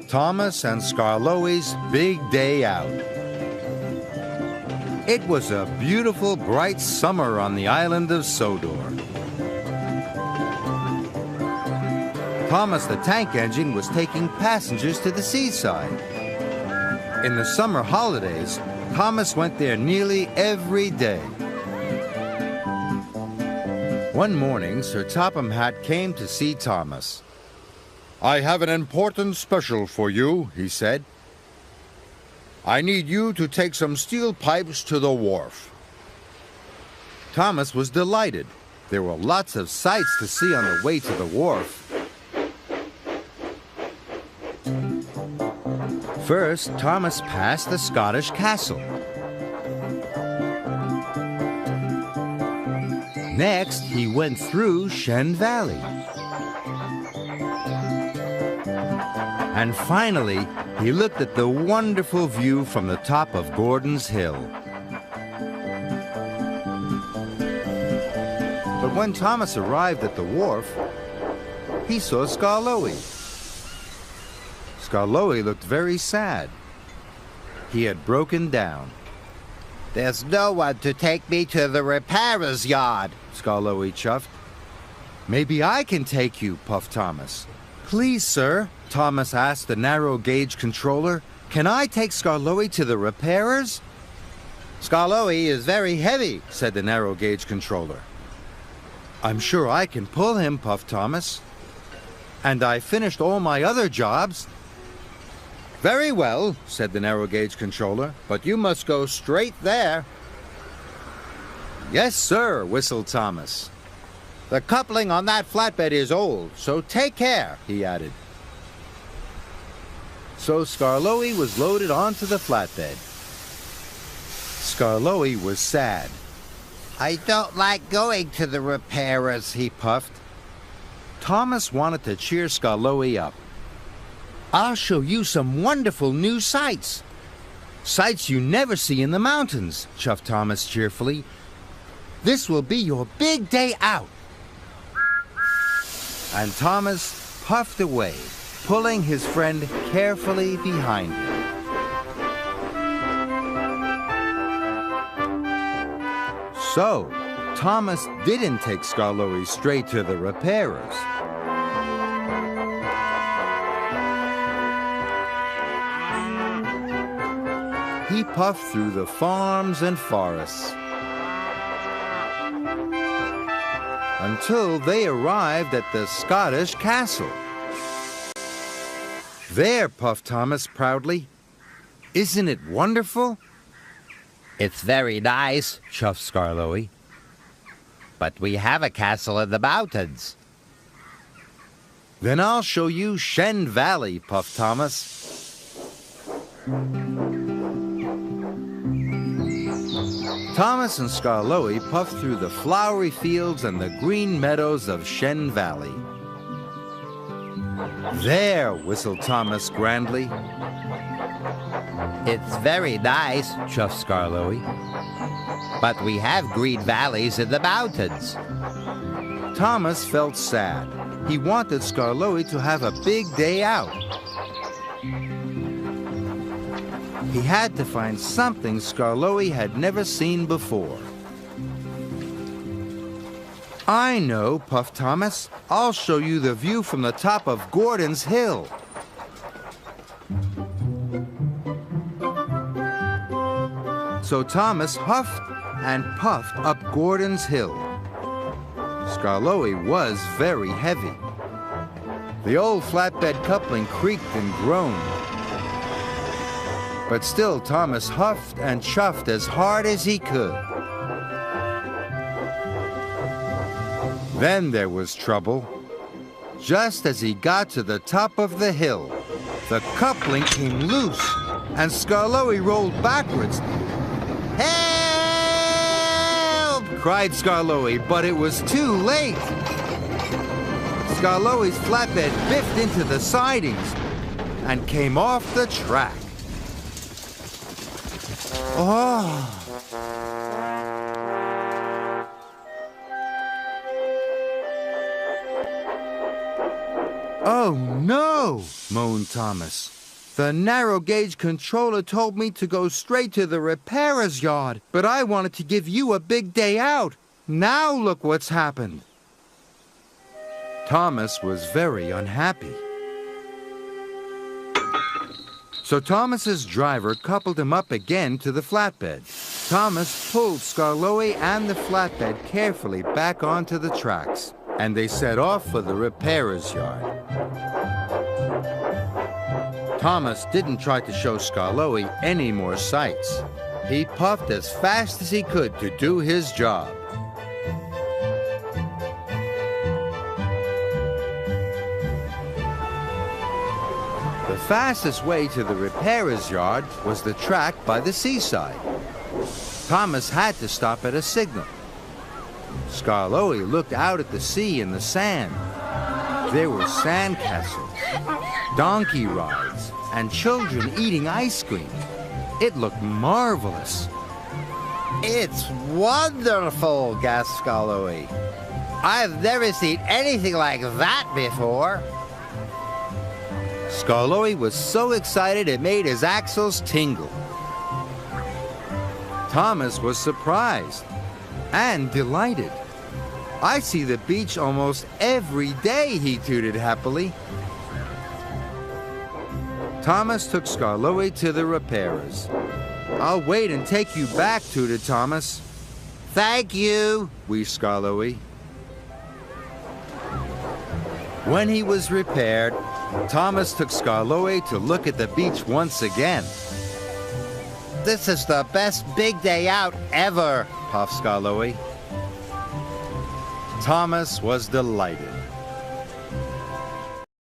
Thomas and Skarloey's big day out. It was a beautiful, bright summer on the island of Sodor. Thomas the tank engine was taking passengers to the seaside. In the summer holidays, Thomas went there nearly every day. One morning, Sir Topham Hatt came to see Thomas. "I have an important special for you," he said. "I need you to take some steel pipes to the wharf." Thomas was delighted. There were lots of sights to see on the way to the wharf. First, Thomas passed the Scottish castle. Next, he went through Shen Valley. And finally, he looked at the wonderful view from the top of Gordon's Hill. But when Thomas arrived at the wharf, he saw Skarloey. Skarloey looked very sad. He had broken down. "There's no one to take me to the repairer's yard," Skarloey chuffed. "Maybe I can take you," puffed Thomas. "Please, sir," Thomas asked the narrow-gauge controller, "can I take Skarloey to the repairers?" "Skarloey is very heavy," said the narrow-gauge controller. "I'm sure I can pull him," puffed Thomas. "And I finished all my other jobs." "Very well," said the narrow-gauge controller, "but you must go straight there." "Yes, sir," whistled Thomas. "The coupling on that flatbed is old, so take care," he added. So Skarloey was loaded onto the flatbed. Skarloey was sad. "I don't like going to the repairers," he puffed. Thomas wanted to cheer Skarloey up. "I'll show you some wonderful new sights. Sights you never see in the mountains," chuffed Thomas cheerfully. "This will be your big day out." And Thomas puffed away, pulling his friend carefully behind him. So, Thomas didn't take Skarloey straight to the repairers. He puffed through the farms and forests until they arrived at the Scottish castle. "There," puffed Thomas proudly. "Isn't it wonderful?" "It's very nice," chuffed Skarloey. "But we have a castle in the mountains." "Then I'll show you Shen Valley," puffed Thomas. Thomas and Skarloey puffed through the flowery fields and the green meadows of Shen Valley. "There," whistled Thomas grandly. "It's very nice," chuffed Skarloey. "But we have green valleys in the mountains." Thomas felt sad. He wanted Skarloey to have a big day out. He had to find something Skarloey had never seen before. "I know," puffed Thomas. "I'll show you the view from the top of Gordon's Hill." So Thomas huffed and puffed up Gordon's Hill. Skarloey was very heavy. The old flatbed coupling creaked and groaned. But still Thomas huffed and chuffed as hard as he could. Then there was trouble. Just as he got to the top of the hill, the coupling came loose and Skarloey rolled backwards. "Help!" cried Skarloey, but it was too late. Skarloey's flatbed biffed into the sidings and came off the track. Oh! "Oh no!" moaned Thomas. The narrow gauge controller told me to go straight to the repairer's yard, but I wanted to give you a big day out. Now look what's happened. Thomas was very unhappy. So Thomas's driver coupled him up again to the flatbed. Thomas pulled Skarloey and the flatbed carefully back onto the tracks, and they set off for the repairer's yard. Thomas didn't try to show Skarloey any more sights. He puffed as fast as he could to do his job. The fastest way to the repairer's yard was the track by the seaside. Thomas had to stop at a signal. Skarloey looked out at the sea and the sand. There were sandcastles, donkey rides, and children eating ice cream. It looked marvelous. It's wonderful, gasped Skarloey. I've never seen anything like that before. Skarloey was so excited it made his axles tingle. Thomas was surprised and delighted. I see the beach almost every day, he tooted happily. Thomas took Skarloey to the repairers. I'll wait and take you back, tooted Thomas. Thank you, wheezed Skarloey. When he was repaired, Thomas took Skarloey to look at the beach once again. This is the best big day out ever, puffed Skarloey. Thomas was delighted.